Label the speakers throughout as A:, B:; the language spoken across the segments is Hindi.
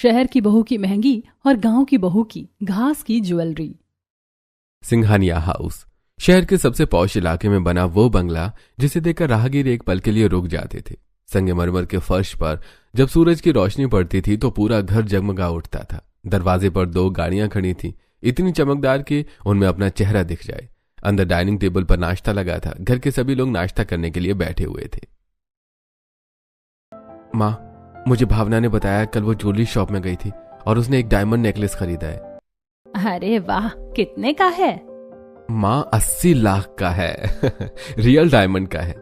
A: शहर की बहू की महंगी और गांव की बहू की घास की ज्वेलरी।
B: सिंघानिया हाउस, शहर के सबसे पॉश इलाके में बना वो बंगला जिसे देखकर राहगीर एक पल के लिए रुक जाते थे। संगमरमर के फर्श पर जब सूरज की रोशनी पड़ती थी तो पूरा घर जगमगा उठता था। दरवाजे पर 2 गाड़ियां खड़ी थीं, इतनी चमकदार कि उनमें अपना चेहरा दिख जाए। अंदर डाइनिंग टेबल पर नाश्ता लगा था। घर के सभी लोग नाश्ता करने के लिए बैठे हुए थे। माँ, मुझे भावना ने बताया कल वो ज्वेलरी शॉप में गई थी और उसने एक डायमंड नेकलेस खरीदा है।
A: अरे वाह, कितने का है?
B: माँ, 80 लाख का है। रियल डायमंड का है।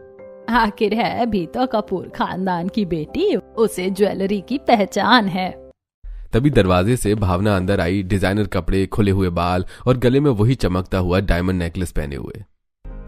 A: आखिर है भी तो कपूर खानदान की बेटी, उसे ज्वेलरी की पहचान है।
B: तभी दरवाजे से भावना अंदर आई, डिजाइनर कपड़े, खुले हुए बाल और गले में वही चमकता हुआ डायमंड नेकलेस पहने हुए।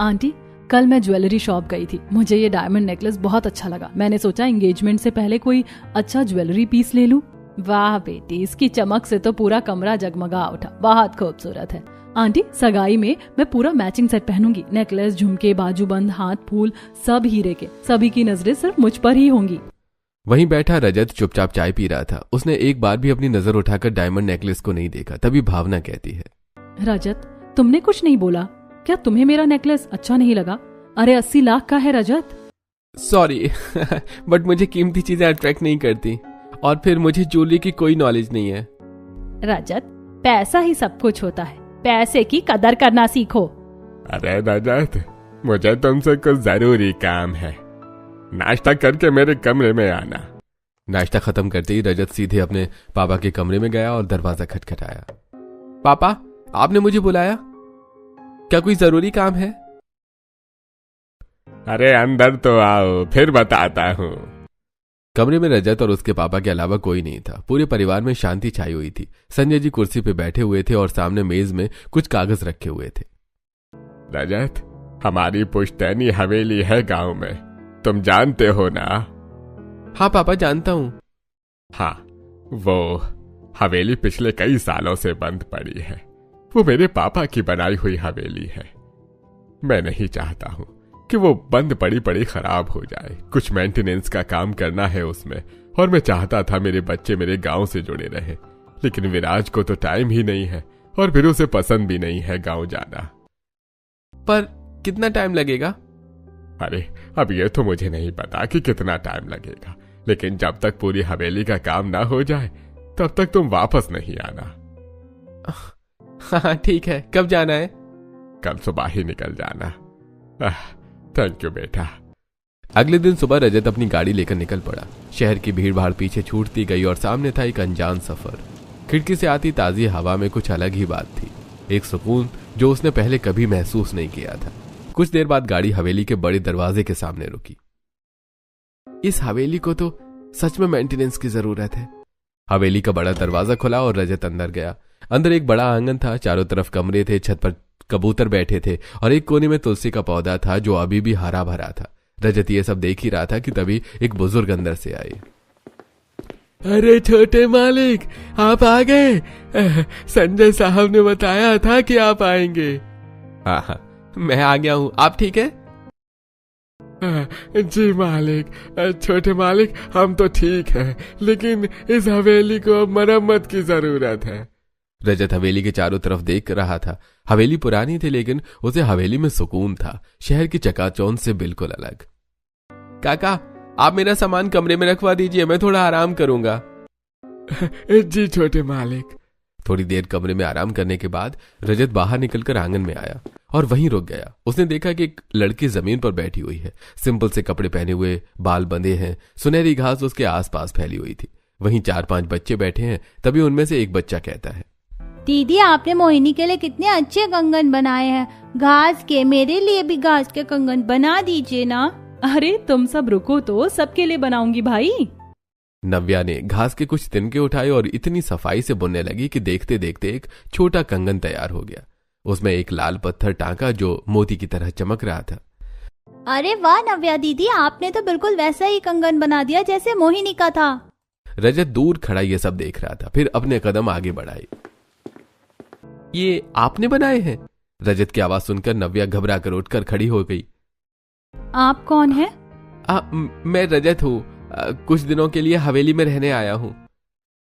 A: आंटी, कल मैं ज्वेलरी शॉप गई थी, मुझे ये डायमंड नेकलेस बहुत अच्छा लगा। मैंने सोचा एंगेजमेंट से पहले कोई अच्छा ज्वेलरी पीस ले लूं। वाह बेटी, इसकी चमक से तो पूरा कमरा जगमगा उठा, बहुत खूबसूरत है। आंटी, सगाई में मैं पूरा मैचिंग सेट पहनूंगी। नेकलेस, झुमके, बाजूबंद, हाथ फूल, सब हीरे के। सभी की नजरें सिर्फ मुझ पर ही होंगी।
B: वहीं बैठा रजत चुपचाप चाय पी रहा था। उसने एक बार भी अपनी नजर उठाकर डायमंड नेकलेस को नहीं देखा। तभी भावना कहती है,
A: रजत, तुमने कुछ नहीं बोला क्या? तुम्हें मेरा नेकलेस अच्छा नहीं लगा? अरे 80 लाख का है रजत।
B: सॉरी, बट मुझे कीमती चीजें अट्रैक्ट नहीं करती और फिर मुझे ज्वेलरी की कोई नॉलेज नहीं है।
A: रजत, पैसा ही सब कुछ होता है, पैसे की कदर करना सीखो।
C: अरे रजत, मुझे तुमसे कुछ जरूरी काम है, नाश्ता करके मेरे कमरे में आना।
B: नाश्ता खत्म करते ही रजत सीधे अपने पापा के कमरे में गया और दरवाजा खटखटाया। पापा, आपने मुझे बुलाया? क्या कोई जरूरी काम है?
C: अरे अंदर तो आओ, फिर बताता हूँ।
B: कमरे में रजत और उसके पापा के अलावा कोई नहीं था। पूरे परिवार में शांति छाई हुई थी। संजय जी कुर्सी पे बैठे हुए थे और सामने मेज में कुछ कागज रखे हुए थे।
C: रजत, हमारी पुश्तैनी हवेली है गांव में, तुम जानते हो ना?
B: हाँ पापा, जानता हूँ।
C: हाँ, वो हवेली पिछले कई सालों से बंद पड़ी है। वो मेरे पापा की बनाई हुई हवेली है। मैं नहीं चाहता हूँ कि वो बंद पड़ी खराब हो जाए। कुछ मेंटेनेंस का काम करना है उसमें, और मैं चाहता था मेरे बच्चे मेरे गांव से जुड़े रहे, लेकिन विराज को तो टाइम ही नहीं है और फिर उसे पसंद भी नहीं है गांव जाना।
B: पर कितना टाइम लगेगा?
C: अरे अब ये तो मुझे नहीं पता कि कितना टाइम लगेगा, लेकिन जब तक पूरी हवेली का काम ना हो जाए तब तक तुम वापस नहीं आना।
B: हाँ ठीक है, कब जाना है?
C: कल सुबह ही निकल जाना। थैंक यू बेटा।
B: अगले दिन सुबह रजत अपनी गाड़ी लेकर निकल पड़ा। शहर की भीड़ भाड़ पीछे छूटती गई और सामने था एक अनजान सफर। खिड़की से आती ताजी हवा में कुछ अलग ही बात थी, एक सुकून जो उसने पहले कभी महसूस नहीं किया था। कुछ देर बाद गाड़ी हवेली के बड़े दरवाजे के सामने रुकी। इस हवेली को तो सच में मेंटेनेंस की जरूरत है। हवेली का बड़ा दरवाजा खुला और रजत अंदर गया। अंदर एक बड़ा आंगन था, चारों तरफ कमरे थे, छत पर कबूतर बैठे थे और एक कोने में तुलसी का पौधा था जो अभी भी हरा भरा था। रजत ये सब देख ही रहा था कि तभी एक बुजुर्ग अंदर से आए।
C: अरे छोटे मालिक, आप आ गए? संजय साहब ने बताया था कि आप आएंगे।
B: हाँ, मैं आ गया हूँ। आप ठीक है?
C: जी मालिक। छोटे मालिक, हम तो ठीक हैं, लेकिन इस हवेली को अब मरम्मत की जरूरत है।
B: रजत हवेली के चारों तरफ देख रहा था। हवेली पुरानी थी, लेकिन उसे हवेली में सुकून था, शहर की चकाचौंध से बिल्कुल अलग। काका, आप मेरा सामान कमरे में रखवा दीजिए, मैं थोड़ा आराम करूंगा।
C: जी छोटे मालिक।
B: थोड़ी देर कमरे में आराम करने के बाद रजत बाहर निकलकर आंगन में आया और वहीं रुक गया। उसने देखा कि एक लड़की जमीन पर बैठी हुई है, सिंपल से कपड़े पहने हुए, बाल बंधे हैं, सुनहरी घास उसके आसपास फैली हुई थी। वहीं 4-5 बच्चे बैठे हैं। तभी उनमें से एक बच्चा कहता है,
D: दीदी, आपने मोहिनी के लिए कितने अच्छे कंगन बनाए हैं, घास के। मेरे लिए भी घास के कंगन बना दीजिए ना।
A: अरे तुम सब रुको तो, सबके लिए बनाऊंगी भाई।
B: नव्या ने घास के कुछ तिनके उठाए और इतनी सफाई से बुनने लगी कि देखते देखते एक छोटा कंगन तैयार हो गया। उसमें एक लाल पत्थर टांका जो मोती की तरह चमक रहा था।
D: अरे वाह नव्या दीदी, आपने तो बिल्कुल वैसा ही कंगन बना दिया जैसे मोहिनी का था।
B: रजत दूर खड़ा ये सब देख रहा था, फिर अपने कदम आगे बढ़ाए। ये आपने बनाए हैं? रजत की आवाज सुनकर नव्या घबरा कर उठकर खड़ी हो गई।
A: आप कौन हैं?
B: मैं रजत हूँ, कुछ दिनों के लिए हवेली में रहने आया हूँ।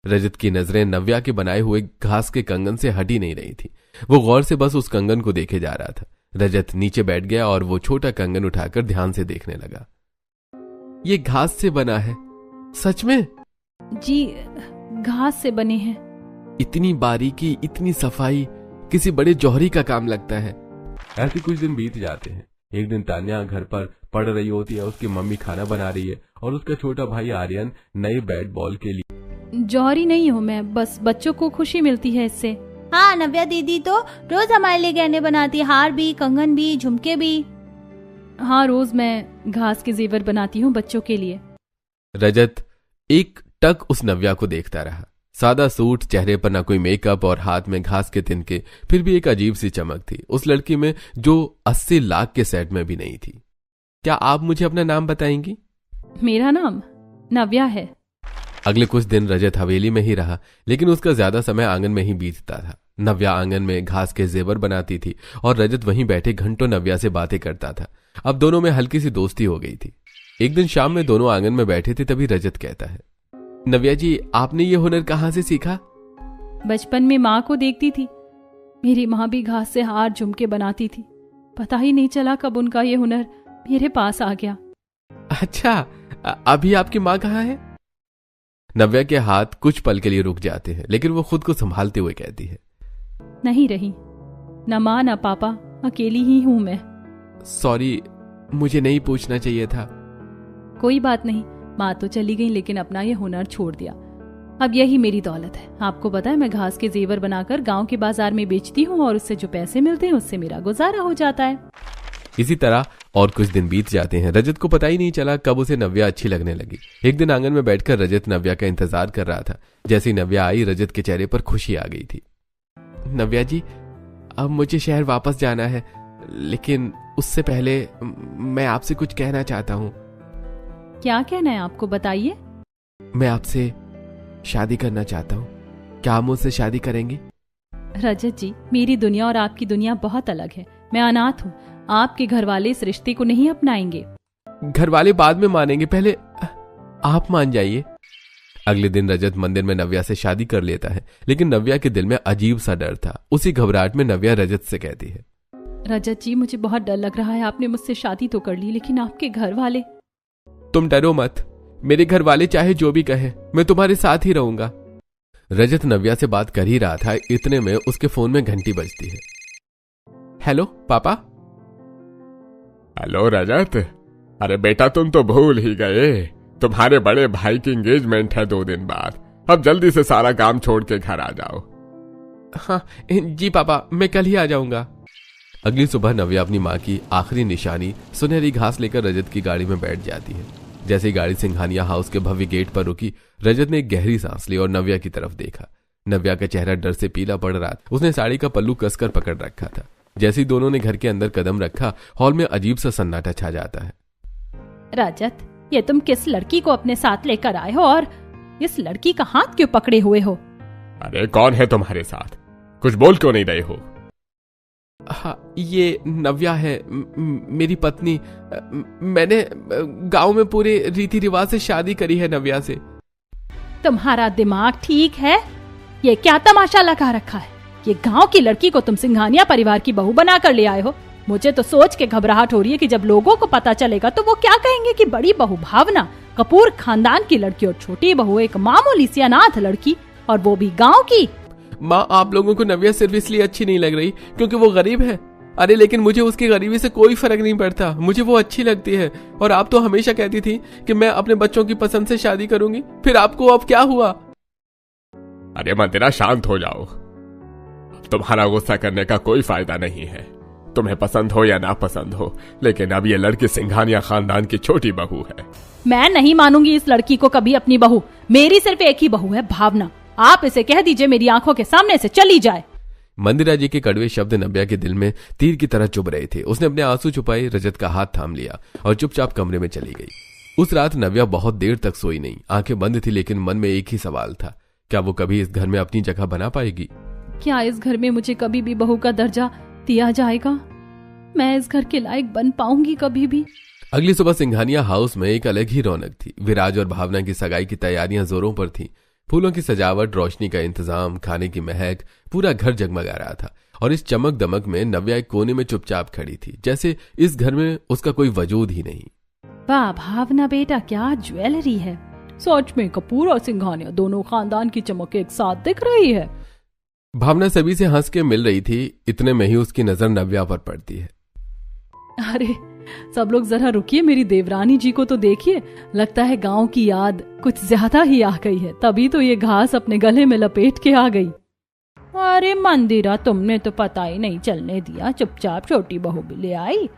B: रजत की नजरें नव्या के बनाए हुए घास के कंगन से हटी नहीं रही थी। वो गौर से बस उस कंगन को देखे जा रहा था। रजत नीचे बैठ गया और वो छोटा कंगन उठाकर ध्यान से देखने लगा। ये घास से बना है? सच में?
A: जी, घास से बने हैं।
B: इतनी बारीकी, इतनी सफाई, किसी बड़े जौहरी का काम लगता है। ऐसे कुछ दिन बीत जाते हैं। एक दिन तान्या घर पर पढ़ रही होती है, उसकी मम्मी खाना बना रही है और उसका छोटा भाई आर्यन नए बैट बॉल के लिए।
A: जौहरी नहीं हूँ मैं, बस बच्चों को खुशी मिलती है इससे।
D: हाँ, नव्या दीदी तो रोज हमारे लिए गहने बनाती है, हार भी, कंगन भी, झुमके भी।
A: हाँ, रोज मैं घास के जेवर बनाती हूँ बच्चों के लिए।
B: रजत एक टक उस नव्या को देखता रहा। सादा सूट, चेहरे पर ना कोई मेकअप और हाथ में घास के तिनके, फिर भी एक अजीब सी चमक थी उस लड़की में जो 80 लाख के सेट में भी नहीं थी। क्या आप मुझे अपना नाम बताएंगी?
A: मेरा नाम नव्या है।
B: अगले कुछ दिन रजत हवेली में ही रहा, लेकिन उसका ज्यादा समय आंगन में ही बीतता था। नव्या आंगन में घास के जेवर बनाती थी और रजत वहीं बैठे घंटों नव्या से बातें करता था। अब दोनों में हल्की सी दोस्ती हो गई थी। एक दिन शाम में दोनों आंगन में बैठे थे, तभी रजत कहता है, नव्या जी, आपने ये हुनर कहाँ से सीखा?
A: बचपन में माँ को देखती थी। मेरी माँ भी घास से हार झुमके बनाती थी। पता ही नहीं चला कब उनका ये हुनर मेरे पास आ गया।
B: अच्छा, अभी आपकी माँ कहाँ है? नव्या के हाथ कुछ पल के लिए रुक जाते हैं, लेकिन वो खुद को संभालते हुए कहती है,
A: नहीं रही। न माँ न पापा, अकेली ही हूं मैं।
B: सॉरी, मुझे नहीं पूछना चाहिए था।
A: कोई बात नहीं, माँ तो चली गई लेकिन अपना ये हुनर छोड़ दिया। अब यही मेरी दौलत है। आपको पता है, मैं घास के जेवर बनाकर गांव के बाजार में बेचती हूँ और उससे जो पैसे मिलते हैं उससे मेरा गुजारा हो जाता है।
B: इसी तरह और कुछ दिन बीत जाते हैं। रजत को पता ही नहीं चला कब उसे नव्या अच्छी लगने लगी। एक दिन आंगन में बैठकर रजत नव्या का इंतजार कर रहा था। जैसे ही नव्या आई, रजत के चेहरे पर खुशी आ गई थी। नव्या जी, अब मुझे शहर वापस जाना है, लेकिन उससे पहले मैं आपसे कुछ कहना चाहता हूँ।
A: क्या कहना है आपको, बताइए।
B: मैं आपसे शादी करना चाहता हूँ। क्या आप मुझसे शादी करेंगी?
A: रजत जी, मेरी दुनिया और आपकी दुनिया बहुत अलग है। मैं अनाथ हूँ। आपके घर वाले इस रिश्ते को नहीं अपनाएंगे।
B: घर वाले बाद में मानेंगे, पहले आप मान जाइए। अगले दिन रजत मंदिर में नव्या से शादी कर लेता है, लेकिन नव्या के दिल में अजीब सा डर था। उसी घबराहट में नव्या रजत से कहती है,
A: रजत जी, मुझे बहुत डर लग रहा है। आपने मुझसे शादी तो कर ली, लेकिन आपके घर वाले।
B: तुम डरो मत, मेरे घर वाले चाहे जो भी कहे, मैं तुम्हारे साथ ही रहूंगा। रजत नव्या से बात कर ही रहा था, इतने में उसके फोन में घंटी बजती है। हेलो पापा।
C: हेलो रजत, अरे बेटा तुम तो भूल ही गए, तुम्हारे बड़े भाई की एंगेजमेंट है 2 दिन बाद। अब जल्दी से सारा काम छोड़ के घर आ जाओ।
B: हाँ जी पापा, मैं कल ही आ जाऊंगा। अगली सुबह नव्या अपनी माँ की आखिरी निशानी सुनहरी घास लेकर रजत की गाड़ी में बैठ जाती है। जैसे ही गाड़ी सिंघानिया हाउस के भव्य गेट पर रुकी, रजत ने एक गहरी सांस ली और नव्या की तरफ देखा। नव्या का चेहरा डर से पीला पड़ रहा था। उसने साड़ी का पल्लू कसकर पकड़ रखा था। जैसे ही दोनों ने घर के अंदर कदम रखा, हॉल में अजीब सा सन्नाटा छा जाता है।
A: रजत, ये तुम किस लड़की को अपने साथ लेकर आए हो और इस लड़की का हाथ क्यों पकड़े हुए हो?
C: अरे कौन है तुम्हारे साथ? कुछ बोल क्यों नहीं रहे हो?
B: हाँ, ये नव्या है, मेरी पत्नी। मैंने गांव में पूरे रीति रिवाज से शादी करी है नव्या से।
A: तुम्हारा दिमाग ठीक है? ये क्या तमाशा लगा रखा है? ये गांव की लड़की को तुम सिंघानिया परिवार की बहू बनाकर ले आए हो। मुझे तो सोच के घबराहट हो रही है कि जब लोगों को पता चलेगा तो वो क्या कहेंगे कि बड़ी बहू भावना कपूर खानदान की लड़की और छोटी बहू एक मामूली सी अनाथ लड़की, और वो भी गांव की।
B: माँ, आप लोगों को नव्या सिर्फ इसलिए अच्छी नहीं लग रही क्योंकि वो गरीब है। अरे लेकिन मुझे उसकी गरीबी से कोई फर्क नहीं पड़ता, मुझे वो अच्छी लगती है। और आप तो हमेशा कहती थी कि मैं अपने बच्चों की पसंद से शादी करूंगी, फिर आपको अब क्या हुआ?
C: अरे मंदिरा, शांत हो जाओ। तुम्हारा गुस्सा करने का कोई फायदा नहीं है। तुम्हें पसंद हो या ना पसंद हो, लेकिन अब ये लड़की सिंघानिया खानदान की छोटी बहू है।
A: मैं नहीं मानूंगी इस लड़की को कभी अपनी बहू। मेरी सिर्फ एक ही बहू है, भावना। आप इसे कह दीजिए मेरी आंखों के सामने से चली जाए।
B: मंदिरा जी के कड़वे शब्द नव्या के दिल में तीर की तरह चुभ रहे थे। उसने अपने आंसू छुपाए, रजत का हाथ थाम लिया और चुपचाप कमरे में चली गई। उस रात नव्या बहुत देर तक सोई नहीं। आंखें बंद थी, लेकिन मन में एक ही सवाल था, क्या वो कभी इस घर में अपनी जगह बना पाएगी?
A: क्या इस घर में मुझे कभी भी बहू का दर्जा दिया जाएगा? मैं इस घर के लायक बन पाऊंगी कभी भी?
B: अगली सुबह सिंघानिया हाउस में एक अलग ही रौनक थी। विराज और भावना की सगाई की तैयारियां जोरों पर थी। फूलों की सजावट, रोशनी का इंतजाम, खाने की महक, पूरा घर जगमगा रहा था। और इस चमक दमक में नव्या एक कोने में चुपचाप खड़ी थी, जैसे इस घर में उसका कोई वजूद ही नहीं।
A: वाह भावना बेटा, क्या ज्वेलरी है। सच में कपूर और सिंघानिया दोनों खानदान की चमक एक साथ दिख रही है।
B: भावना सभी से हंस के मिल रही थी, इतने में ही उसकी नजर नव्या पर पड़ती है।
A: अरे सब लोग जरा रुकिए, मेरी देवरानी जी को तो देखिए, लगता है गांव की याद कुछ ज्यादा ही आ गई है, तभी तो ये घास अपने गले में लपेट के आ गई।
D: अरे मंदिरा, तुमने तो पता ही नहीं चलने दिया, चुपचाप छोटी बहू भी ले आई।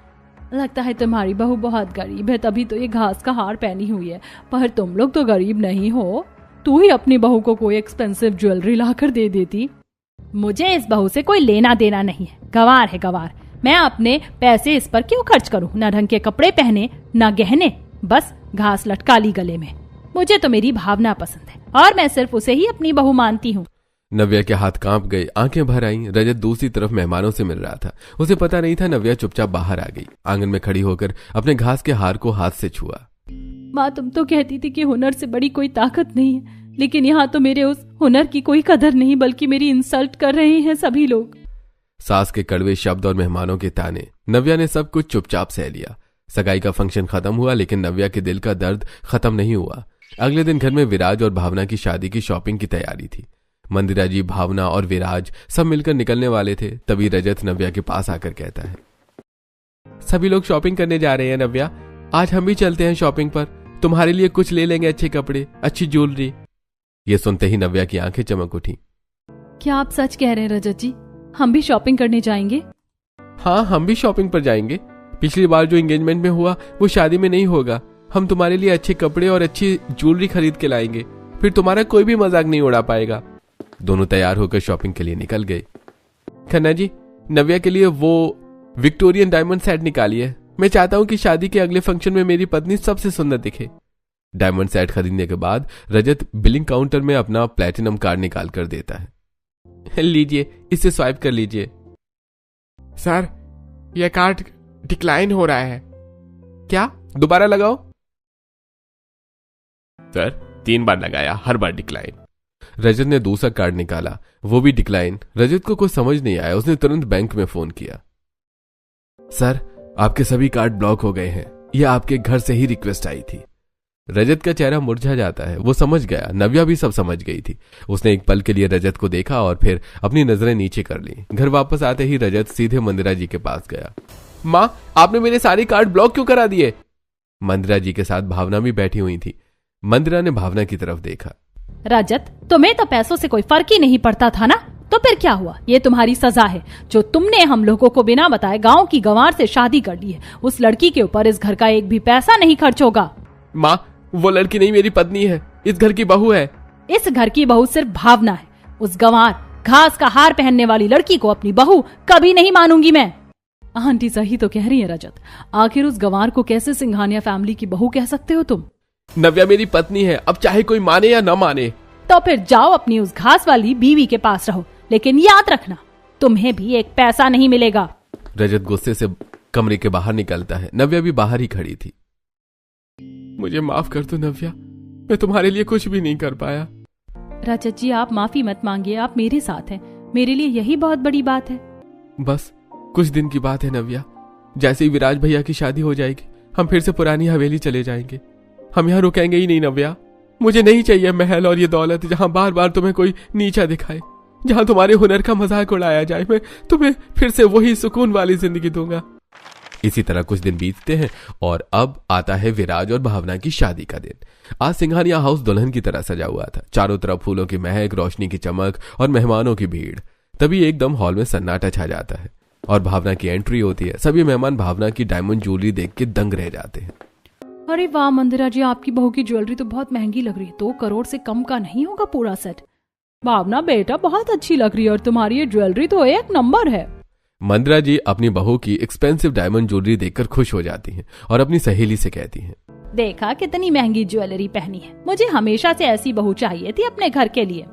A: लगता है तुम्हारी बहू बहुत गरीब है, तभी तो ये घास का हार पहनी हुई है, पर तुम लोग तो गरीब नहीं हो। तू ही अपनी बहू को कोई एक्सपेंसिव ज्वेलरी लाकर दे देती।
D: मुझे इस बहू से कोई लेना देना नहीं है, गंवार है गंवार। मैं अपने पैसे इस पर क्यों खर्च करूं? न ढंग के कपड़े पहने, न गहने, बस घास लटका ली गले में। मुझे तो मेरी भावना पसंद है और मैं सिर्फ उसे ही अपनी बहू मानती हूँ।
B: नव्या के हाथ कांप गए, आंखें भर आईं। रजत दूसरी तरफ मेहमानों से मिल रहा था, उसे पता नहीं था। नव्या चुपचाप बाहर आ गई, आंगन में खड़ी होकर अपने घास के हार को हाथ से छुआ।
A: माँ, तुम तो कहती थी कि हुनर से बड़ी कोई ताकत नहीं है, लेकिन यहाँ तो मेरे उस हुनर की कोई कदर नहीं, बल्कि मेरी इंसल्ट कर रहे हैं सभी लोग।
B: सास के कड़वे शब्द और मेहमानों के ताने, नव्या ने सब कुछ चुपचाप सह लिया। सगाई का फंक्शन खत्म हुआ, लेकिन नव्या के दिल का दर्द खत्म नहीं हुआ। अगले दिन घर में विराज और भावना की शादी की शॉपिंग की तैयारी थी। मंदिरा जी, भावना और विराज सब मिलकर निकलने वाले थे। तभी रजत नव्या के पास आकर कहता है, सभी लोग शॉपिंग करने जा रहे हैं नव्या, आज हम भी चलते हैं शॉपिंग पर। तुम्हारे लिए कुछ ले लेंगे, अच्छे कपड़े, अच्छी ज्वेलरी। ये सुनते ही नव्या की आंखें चमक उठी।
A: क्या आप सच कह रहे हैं रजत जी? हम भी शॉपिंग करने जाएंगे?
B: हाँ, हम भी शॉपिंग पर जाएंगे। पिछली बार जो एंगेजमेंट में हुआ वो शादी में नहीं होगा। हम तुम्हारे लिए अच्छे कपड़े और अच्छी ज्वेलरी खरीद के लाएंगे, फिर तुम्हारा कोई भी मजाक नहीं उड़ा पाएगा। दोनों तैयार होकर शॉपिंग के लिए निकल गए। खन्ना जी, नव्या के लिए वो विक्टोरियन डायमंड सेट निकाली है। मैं चाहता हूं कि शादी के अगले फंक्शन में मेरी पत्नी सबसे सुंदर दिखे। डायमंड सेट खरीदने के बाद रजत बिलिंग काउंटर में अपना प्लैटिनम कार्ड निकाल कर देता है। लीजिए, इसे स्वाइप कर लीजिए।
C: सर, यह कार्ड डिक्लाइन हो रहा है।
B: क्या? दोबारा लगाओ।
C: सर, 3 बार लगाया, हर बार डिक्लाइन।
B: रजत ने दूसरा कार्ड निकाला, वो भी डिक्लाइन। रजत को कुछ समझ नहीं आया, उसने तुरंत बैंक में फोन किया। सर, आपके सभी कार्ड ब्लॉक हो गए हैं, यह आपके घर से ही रिक्वेस्ट आई थी। रजत का चेहरा मुरझा जाता है, वो समझ गया। नव्या भी सब समझ गई थी। उसने एक पल के लिए रजत को देखा और फिर अपनी नजरें नीचे कर ली। घर वापस आते ही रजत सीधे मंदिरा जी के पास गया। माँ, आपने मेरे सारे कार्ड ब्लॉक क्यों करा दिए? मंदिरा जी के साथ भावना भी बैठी हुई थी। मंदिरा ने भावना की तरफ देखा।
A: रजत, तुम्हें तो पैसों से कोई फर्क ही नहीं पड़ता था ना, तो फिर क्या हुआ? ये तुम्हारी सजा है जो तुमने हम लोगों को बिना बताए गांव की गंवार से शादी कर ली है। उस लड़की के ऊपर इस घर का एक भी पैसा नहीं खर्च होगा।
B: माँ, वो लड़की नहीं मेरी पत्नी है, इस घर की बहू है।
A: इस घर की बहू सिर्फ भावना है। उस गंवार घास का हार पहनने वाली लड़की को अपनी बहू कभी नहीं मानूंगी मैं। आंटी सही तो कह रही है रजत, आखिर उस गंवार को कैसे सिंघानिया फैमिली की बहू कह सकते हो तुम?
B: नव्या मेरी पत्नी है, अब चाहे कोई माने या न माने।
A: तो फिर जाओ अपनी उस घास वाली बीवी के पास रहो, लेकिन याद रखना तुम्हें भी एक पैसा नहीं मिलेगा।
B: रजत गुस्से से कमरे के बाहर निकलता है। नव्या भी बाहर ही खड़ी थी। मुझे माफ कर दो नव्या, मैं तुम्हारे लिए कुछ भी नहीं कर पाया।
A: रजत जी, आप माफी मत मांगिए, आप मेरे साथ हैं, मेरे लिए यही बहुत बड़ी बात है।
B: बस कुछ दिन की बात है नव्या, जैसे ही विराज भैया की शादी हो जाएगी हम फिर से पुरानी हवेली चले जाएंगे। हम यहाँ रुकेंगे ही नहीं नव्या। मुझे नहीं चाहिए महल और ये दौलत जहाँ बार बार तुम्हें कोई नीचा दिखाए, जहाँ तुम्हारे हुनर का मजाक उड़ाया जाए। मैं तुम्हें फिर से वही सुकून वाली जिंदगी दूंगा। इसी तरह कुछ दिन बीतते हैं और अब आता है विराज और भावना की शादी का दिन। आज सिंघानिया हाउस दुल्हन की तरह सजा हुआ था। चारों तरफ फूलों की महक, रोशनी की चमक और मेहमानों की भीड़। तभी एकदम हॉल में सन्नाटा छा जाता है और भावना की एंट्री होती है। सभी मेहमान भावना की डायमंड ज्वेलरी देख के दंग रह जाते हैं।
A: अरे वाह मंदिरा जी, आपकी बहू की ज्वेलरी तो बहुत महंगी लग रही है, 2 करोड़ से कम का नहीं होगा पूरा सेट। भावना बेटा, बहुत अच्छी लग रही है और तुम्हारी ये ज्वेलरी तो एक नंबर है।
B: मंदिरा जी अपनी बहू की एक्सपेंसिव डायमंड ज्वेलरी देखकर खुश हो जाती हैं और अपनी सहेली से कहती हैं,
A: देखा कितनी महंगी ज्वेलरी पहनी है, मुझे हमेशा से ऐसी बहू चाहिए थी अपने घर के लिए।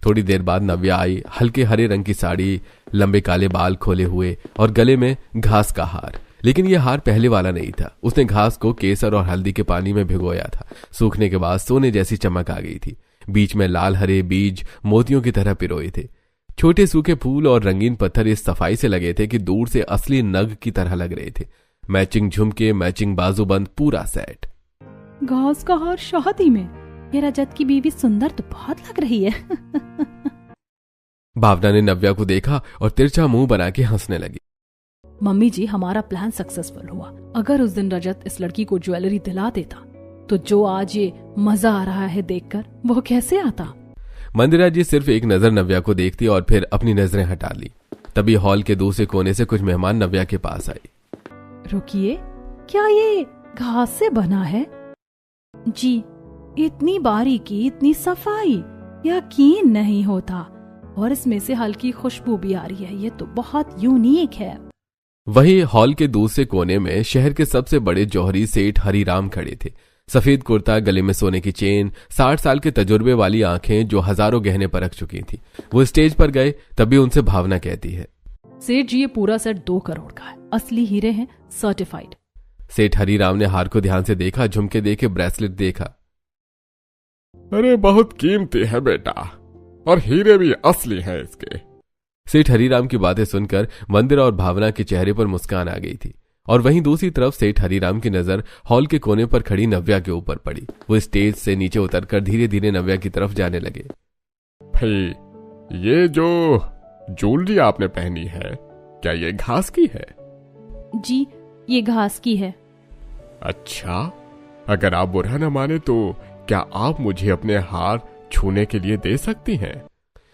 B: थोड़ी देर बाद नव्या आई, हल्के हरे रंग की साड़ी, लंबे काले बाल खोले हुए और गले में घास का हार। लेकिन यह हार पहले वाला नहीं था। उसने घास को केसर और हल्दी के पानी में भिगोया था। सूखने के बाद सोने जैसी चमक आ गई थी। बीच में लाल हरे बीज मोतियों की तरह पिरोए थे। छोटे सूखे फूल और रंगीन पत्थर इस सफाई से लगे थे कि दूर से असली नग की तरह लग रहे थे। मैचिंग झुमके, मैचिंग बाजूबंद, पूरा सेट।
D: घास का हार शादी में, ये रजत की बीवी सुंदर तो बहुत लग रही है।
B: भावना ने नव्या को देखा और तिरछा मुंह बना के हंसने लगी।
A: मम्मी जी, हमारा प्लान सक्सेसफुल हुआ। अगर उस दिन रजत इस लड़की को ज्वेलरी दिला देता तो जो आज ये मजा आ रहा है देखकर, वो कैसे आता।
B: मंदिरा जी सिर्फ एक नजर नव्या को देखती और फिर अपनी नजरें हटा ली। तभी हॉल के दूसरे कोने से कुछ मेहमान नव्या के पास आए।
D: रुकिए, क्या ये घास से बना है? जी, इतनी बारीकी, इतनी सफाई, यकीन नहीं होता। और इसमें से हल्की खुशबू भी आ रही है, ये तो बहुत यूनिक है।
B: वहीं हॉल के दूसरे कोने में शहर के सबसे बड़े जौहरी सेठ हरिराम खड़े थे। सफेद कुर्ता, गले में सोने की चेन, 60 साल के तजुर्बे वाली आंखें जो हजारों गहने परख चुकी थी। वो स्टेज पर गए, तभी उनसे भावना कहती है,
A: सेठ जी, ये पूरा सेट 2 करोड़ का है। असली हीरे हैं, सर्टिफाइड।
B: सेठ हरिराम ने हार को ध्यान से देखा, झुमके देखे, ब्रेसलेट देखा।
C: अरे बहुत कीमती है बेटा, और हीरे भी असली हैं इसके।
B: सेठ हरिराम की बातें सुनकर मंदिरा और भावना के चेहरे पर मुस्कान आ गई थी। और वहीं दूसरी तरफ सेठ हरिराम की नजर हॉल के कोने पर खड़ी नव्या के ऊपर पड़ी। वो स्टेज से नीचे उतरकर धीरे धीरे नव्या की तरफ जाने लगे।
C: भाई, ये जो ज्वेलरी आपने पहनी है, क्या ये घास की है?
D: जी, ये घास की है।
C: अच्छा, अगर आप बुरा न माने तो क्या आप मुझे अपने हार छूने के लिए दे सकती हैं?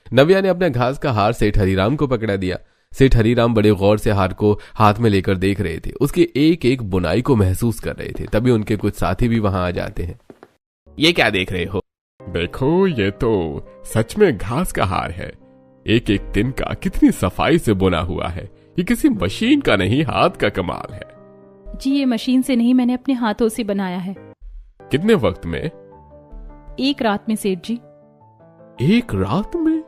B: नव्या ने अपने घास का हार सेठ हरिराम को पकड़ा दिया। सेठ हरिराम बड़े गौर से हार को हाथ में लेकर देख रहे थे, उसकी एक एक बुनाई को महसूस कर रहे थे। तभी उनके कुछ साथी भी वहां आ जाते हैं। ये क्या देख रहे हो?
C: देखो, ये तो सच में घास का हार है। एक एक दिन का कितनी सफाई से बुना हुआ है। ये किसी मशीन का नहीं, हाथ का कमाल है।
D: जी, ये मशीन से नहीं, मैंने अपने हाथों से बनाया है।
C: कितने वक्त में?
D: 1 रात में सेठ जी।
C: 1 रात में?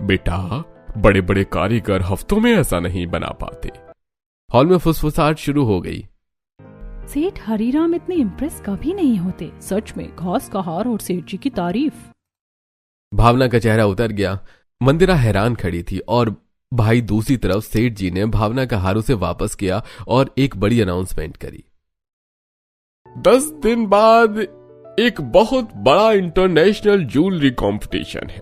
C: बेटा, बड़े बड़े कारीगर हफ्तों में ऐसा नहीं बना पाते।
B: हॉल में फुसफुसाहट शुरू हो गई।
D: सेठ हरिराम इतने इम्प्रेस कभी नहीं होते।
A: सच में घास का हार और सेठ जी की तारीफ।
B: भावना का चेहरा उतर गया। मंदिरा हैरान खड़ी थी और भाई दूसरी तरफ सेठ जी ने भावना का हार उसे वापस किया और एक बड़ी अनाउंसमेंट करी।
C: 10 दिन बाद एक बहुत बड़ा इंटरनेशनल ज्वेलरी कंपटीशन है।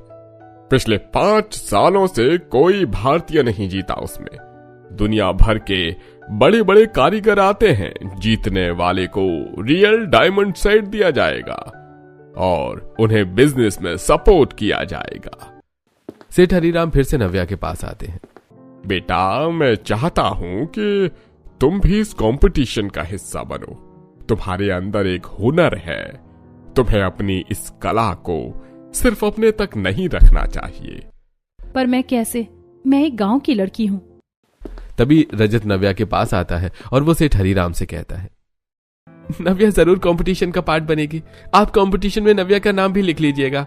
C: पिछले 5 सालों से कोई भारतीय नहीं जीता उसमें। दुनिया भर के बड़े बड़े कारीगर आते हैं। जीतने वाले को रियल डायमंड सेट दिया जाएगा और उन्हें बिजनेस में सपोर्ट किया जाएगा।
B: सेठ हरिराम फिर से नव्या के पास आते हैं।
C: बेटा, मैं चाहता हूं कि तुम भी इस कंपटीशन का हिस्सा बनो। तुम्हारे अंदर एक हुनर है। तुम्हें अपनी इस कला को सिर्फ अपने तक नहीं रखना चाहिए।
D: पर मैं कैसे? मैं एक गांव की लड़की हूँ।
B: तभी रजत नव्या के पास आता है और वो सेठ हरिराम से कहता है, नव्या जरूर कंपटीशन का पार्ट बनेगी। आप कंपटीशन में नव्या का नाम भी लिख लीजिएगा।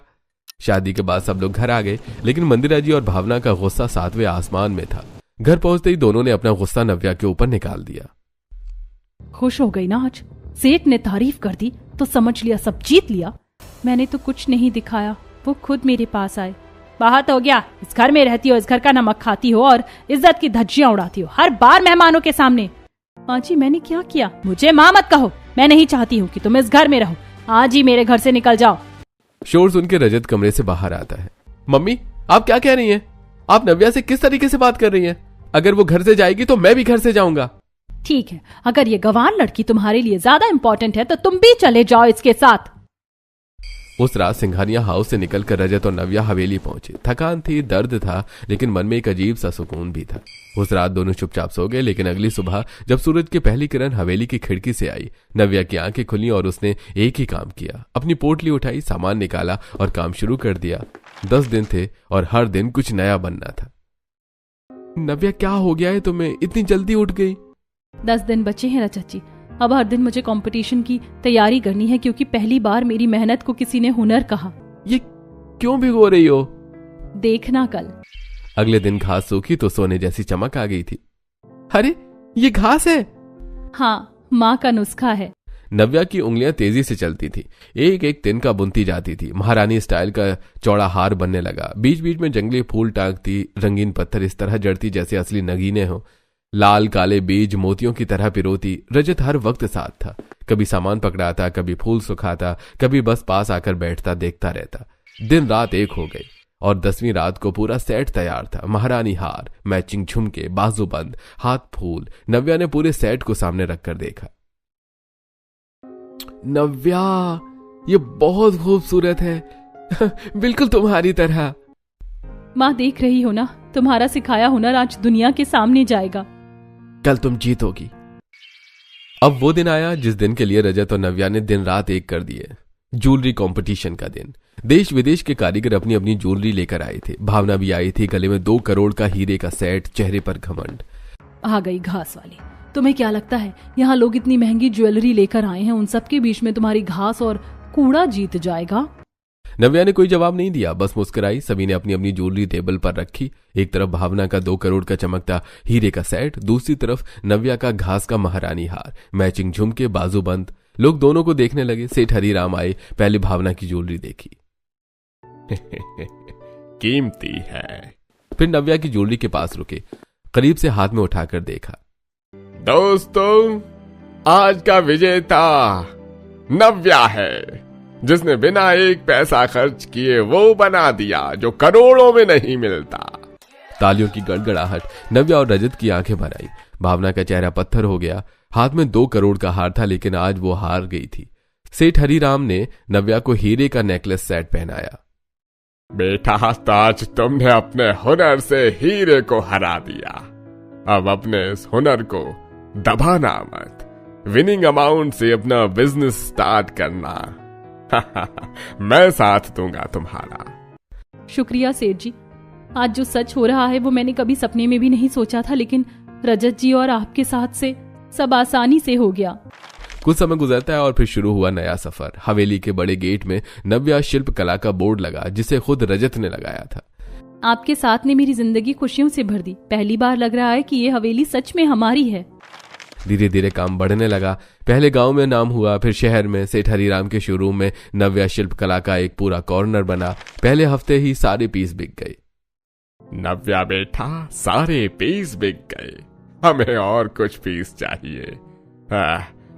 B: शादी के बाद सब लोग घर आ गए, लेकिन मंदिरा जी और भावना का गुस्सा 7वें आसमान में था। घर पहुंचते ही दोनों ने अपना गुस्सा नव्या के ऊपर निकाल दिया।
A: खुश हो गई ना आज? सेठ ने तारीफ कर दी तो समझ लिया सब जीत लिया।
D: मैंने तो कुछ नहीं दिखाया, वो खुद मेरे पास आए। बहुत हो गया, इस घर में रहती हो, इस घर का नमक खाती हो और इज्जत की धज्जियां उड़ाती हो हर बार मेहमानों के सामने। माँ जी, मैंने क्या किया? मुझे माँ मत कहो। मैं नहीं चाहती हूँ कि तुम इस घर में रहो। आज ही मेरे घर से निकल जाओ।
B: शोर सुन के रजत कमरे से बाहर आता है। मम्मी, आप क्या कह रही हैं? आप नव्या से किस तरीके से बात कर रही हैं? अगर वो घर से जाएगी तो मैं भी घर से जाऊंगा।
D: ठीक है, अगर ये गंवार लड़की तुम्हारे लिए ज्यादा इंपॉर्टेंट है तो तुम भी चले जाओ इसके साथ।
B: उस रात सिंघानिया हाउस से निकलकर रजत और नव्या हवेली पहुंचे। थकान थी, दर्द था, लेकिन मन में एक अजीब सा सुकून भी था। उस रात दोनों चुपचाप सो गए, लेकिन अगली सुबह जब सूरज की पहली किरण हवेली की खिड़की से आई, नव्या की आंखें खुली और उसने एक ही काम किया। अपनी पोटली उठाई, सामान निकाला और काम शुरू कर दिया। 10 दिन थे और हर दिन कुछ नया बनना था। नव्या, क्या हो गया है तुम्हें? इतनी जल्दी उठ गई?
A: 10 दिन बचे हैं रजत जी। अब हर दिन मुझे कंपटीशन की तैयारी करनी है, क्योंकि पहली बार मेरी मेहनत को किसी ने हुनर कहा।
B: ये क्यों भिगो रही हो?
A: देखना कल।
B: अगले दिन घास सूखी तो सोने जैसी चमक आ गई थी। अरे, ये घास है?
A: हाँ, माँ का नुस्खा है।
B: नव्या की उंगलियां तेजी से चलती थी, एक एक तिनका बुनती जाती थी। महारानी स्टाइल का चौड़ा हार बनने लगा। बीच बीच में जंगली फूल टांगती, रंगीन पत्थर इस तरह जड़ती जैसे असली नगीने हो। लाल काले बीज मोतियों की तरह पिरोती। रजत हर वक्त साथ था, कभी सामान पकड़ाता, कभी फूल सुखाता, कभी बस पास आकर बैठता, देखता रहता। दिन रात एक हो गई और 10वीं रात को पूरा सेट तैयार था। महारानी हार, मैचिंग झुमके, बाजूबंद, हाथ फूल। नव्या ने पूरे सेट को सामने रखकर देखा। नव्या, ये बहुत खूबसूरत है, बिल्कुल तुम्हारी तरह।
A: माँ देख रही हो ना, तुम्हारा सिखाया हुनर आज दुनिया के सामने जाएगा।
B: कल तुम जीतोगी। अब वो दिन आया जिस दिन के लिए रजत और नव्या ने दिन रात एक कर दिए। ज्वेलरी कंपटीशन का दिन। देश विदेश के कारीगर अपनी अपनी ज्वेलरी लेकर आए थे। भावना भी आई थी, गले में 2 करोड़ का हीरे का सेट, चेहरे पर घमंड।
A: आ गई घास वाली। तुम्हें क्या लगता है यहाँ लोग इतनी महंगी ज्वेलरी लेकर आए हैं, उन सबके बीच में तुम्हारी घास और कूड़ा जीत जाएगा?
B: नव्या ने कोई जवाब नहीं दिया, बस मुस्कुराई। सभी ने अपनी अपनी ज्वेलरी टेबल पर रखी। एक तरफ भावना का 2 करोड़ का चमकता हीरे का सेट, दूसरी तरफ नव्या का घास का महारानी हार, मैचिंग झुमके, बाजूबंद। लोग दोनों को देखने लगे। सेठ हरिराम आए, पहले भावना की ज्वेलरी देखी।
C: कीमती है।
B: फिर नव्या की ज्वेलरी के पास रुके, करीब से हाथ में उठाकर देखा।
C: दोस्तों, आज का विजेता नव्या है, जिसने बिना एक पैसा खर्च किए वो बना दिया जो करोड़ों में नहीं मिलता।
B: तालियों की गड़गड़ाहट। नव्या और रजत की आंखें भर आई। भावना का चेहरा पत्थर हो गया। हाथ में 2 करोड़ का हार था, लेकिन आज वो हार गई थी। सेठ हरिराम ने नव्या को हीरे का नेकलेस सेट पहनाया।
C: बेटा, आज तुमने अपने हुनर से हीरे को हरा दिया। अब अपने इस हुनर को दबाना मत। विनिंग अमाउंट से अपना बिजनेस स्टार्ट करना। मैं साथ दूंगा तुम्हारा।
A: शुक्रिया सेठ जी। आज जो सच हो रहा है वो मैंने कभी सपने में भी नहीं सोचा था, लेकिन रजत जी और आपके साथ से सब आसानी से हो गया।
B: कुछ समय गुजरता है और फिर शुरू हुआ नया सफर। हवेली के बड़े गेट में नव्या शिल्प कला का बोर्ड लगा, जिसे खुद रजत ने लगाया था।
A: आपके साथ ने मेरी जिंदगी खुशियों से भर दी। पहली बार लग रहा है कि ये हवेली सच में हमारी है।
B: धीरे धीरे काम बढ़ने लगा। पहले गांव में नाम हुआ, फिर शहर में। सेठ हरिराम के शोरूम में नव्या शिल्प कला का एक पूरा कॉर्नर बना। पहले हफ्ते ही सारे पीस बिक गए।
C: नव्या बेटा, सारे पीस बिक गए। हमें और कुछ पीस चाहिए।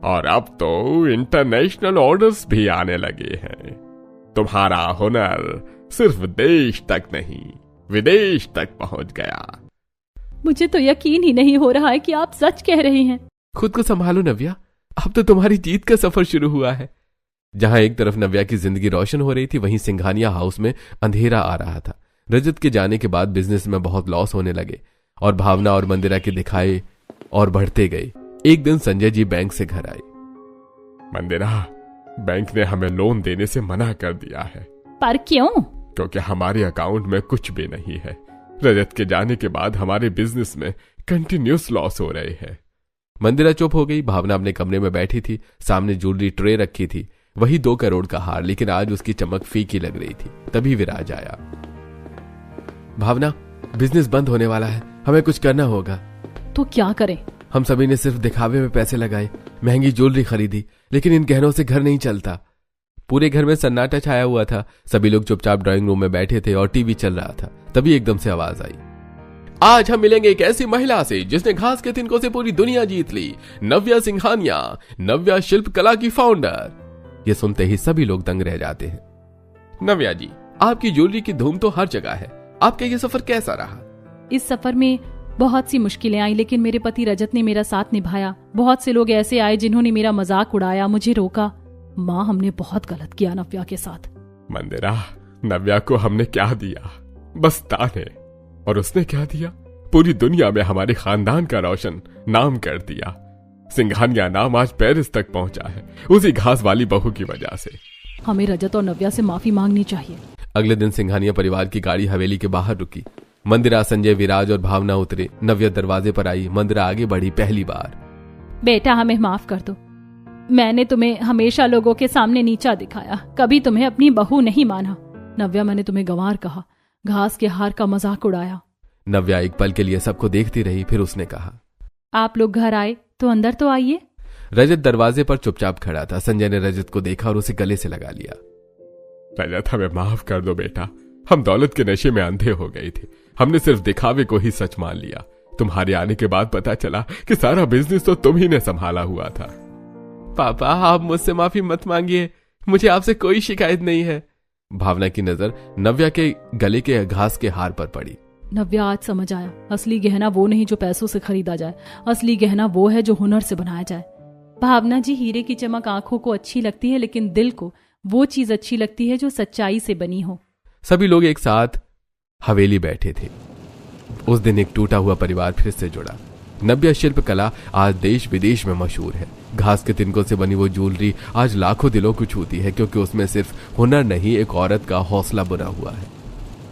C: और अब तो इंटरनेशनल ऑर्डर्स भी आने लगे हैं। तुम्हारा हुनर सिर्फ देश तक नहीं, विदेश तक पहुंच गया।
A: मुझे तो यकीन ही नहीं हो रहा है कि आप सच कह रहे हैं।
B: खुद को संभालो नव्या, अब तो तुम्हारी जीत का सफर शुरू हुआ है। जहां एक तरफ नव्या की जिंदगी रोशन हो रही थी, वहीं सिंघानिया हाउस में अंधेरा आ रहा था। रजत के जाने के बाद बिजनेस में बहुत लॉस होने लगे और भावना और मंदिरा के दिखाए और बढ़ते गए। एक दिन संजय जी बैंक से घर आए।
C: मंदिरा, बैंक ने हमें लोन देने से मना कर दिया है।
A: पर क्यों?
C: क्योंकि हमारे अकाउंट में कुछ भी नहीं है। रजत के जाने के बाद हमारे बिजनेस में कंटिन्यूस लॉस हो रहे हैं।
B: मंदिरा चुप हो गई। भावना अपने कमरे में बैठी थी, सामने ज्वेलरी ट्रे रखी थी, वही 2 करोड़ का हार, लेकिन आज उसकी चमक फीकी लग रही थी। तभी विराज आया। भावना, बिजनेस बंद होने वाला है, हमें कुछ करना होगा।
A: तो क्या करें?
B: हम सभी ने सिर्फ दिखावे में पैसे लगाए, महंगी ज्वेलरी खरीदी, लेकिन इन गहनों से घर नहीं चलता। पूरे घर में सन्नाटा छाया हुआ था। सभी लोग चुपचाप ड्राइंग रूम में बैठे थे और टीवी चल रहा था। तभी एकदम से आवाज आई, आज हम मिलेंगे एक ऐसी महिला से जिसने घास के तिनकों से पूरी दुनिया जीत ली। नव्या सिंघानिया, नव्या शिल्प कला की फाउंडर। ये सुनते ही सभी लोग दंग रह जाते हैं। नव्या जी, आपकी ज्वेलरी की धूम तो हर जगह है, आपका ये सफर कैसा रहा?
A: इस सफर में बहुत सी मुश्किलें आई, लेकिन मेरे पति रजत ने मेरा साथ निभाया। बहुत से लोग ऐसे आए जिन्होंने मेरा मजाक उड़ाया, मुझे रोका। माँ, हमने बहुत गलत किया नव्या के साथ।
C: मंदिरा, नव्या को हमने क्या दिया? बस ताने। और उसने क्या दिया? पूरी दुनिया में हमारे खानदान का रोशन नाम कर दिया। सिंघानिया नाम आज पेरिस तक पहुंचा है, उसी घास वाली बहू की वजह से।
A: हमें रजत और नव्या से माफी मांगनी चाहिए।
B: अगले दिन सिंघानिया परिवार की गाड़ी हवेली के बाहर रुकी। मंदिरा, संजय, विराज और भावना उतरे। नव्या दरवाजे पर आई। मंदिरा आगे बढ़ी। पहली बार,
A: बेटा हमें माफ कर दो। मैंने तुम्हें हमेशा लोगों के सामने नीचा दिखाया, कभी तुम्हें अपनी बहू नहीं माना। नव्या, मैंने तुम्हें गंवार कहा, घास के हार का मजाक उड़ाया।
B: नव्या एक पल के लिए सबको देखती रही, फिर उसने कहा,
A: आप लोग घर आए तो अंदर तो आइए।
B: रजत दरवाजे पर चुपचाप खड़ा था। संजय ने रजत को देखा और उसे गले से लगा लिया।
C: रजत, हमें माफ कर दो बेटा, हम दौलत के नशे में अंधे हो गए थे। हमने सिर्फ दिखावे को ही सच मान लिया। तुम्हारे आने के बाद पता चला कि सारा बिजनेस तो तुम ही ने संभाला हुआ था।
B: पापा, आप मुझसे माफी मत मांगिए, मुझे आपसे कोई शिकायत नहीं है। भावना की नजर नव्या के गले के घास के हार पर पड़ी।
A: नव्या, आज समझ आया, असली गहना वो नहीं जो पैसों से खरीदा जाए, असली गहना वो है जो हुनर से बनाया जाए। भावना जी, हीरे की चमक आंखों को अच्छी लगती है, लेकिन दिल को वो चीज अच्छी लगती है जो सच्चाई से बनी हो।
B: सभी लोग एक साथ हवेली बैठे थे। उस दिन एक टूटा हुआ परिवार फिर से जुड़ा। नव्या शिल्पकला आज देश विदेश में मशहूर है। घास के तिनकों से बनी वो ज्वेलरी आज लाखों दिलों को छूती है, क्योंकि उसमें सिर्फ हुनर नहीं, एक औरत का हौसला बुना हुआ है।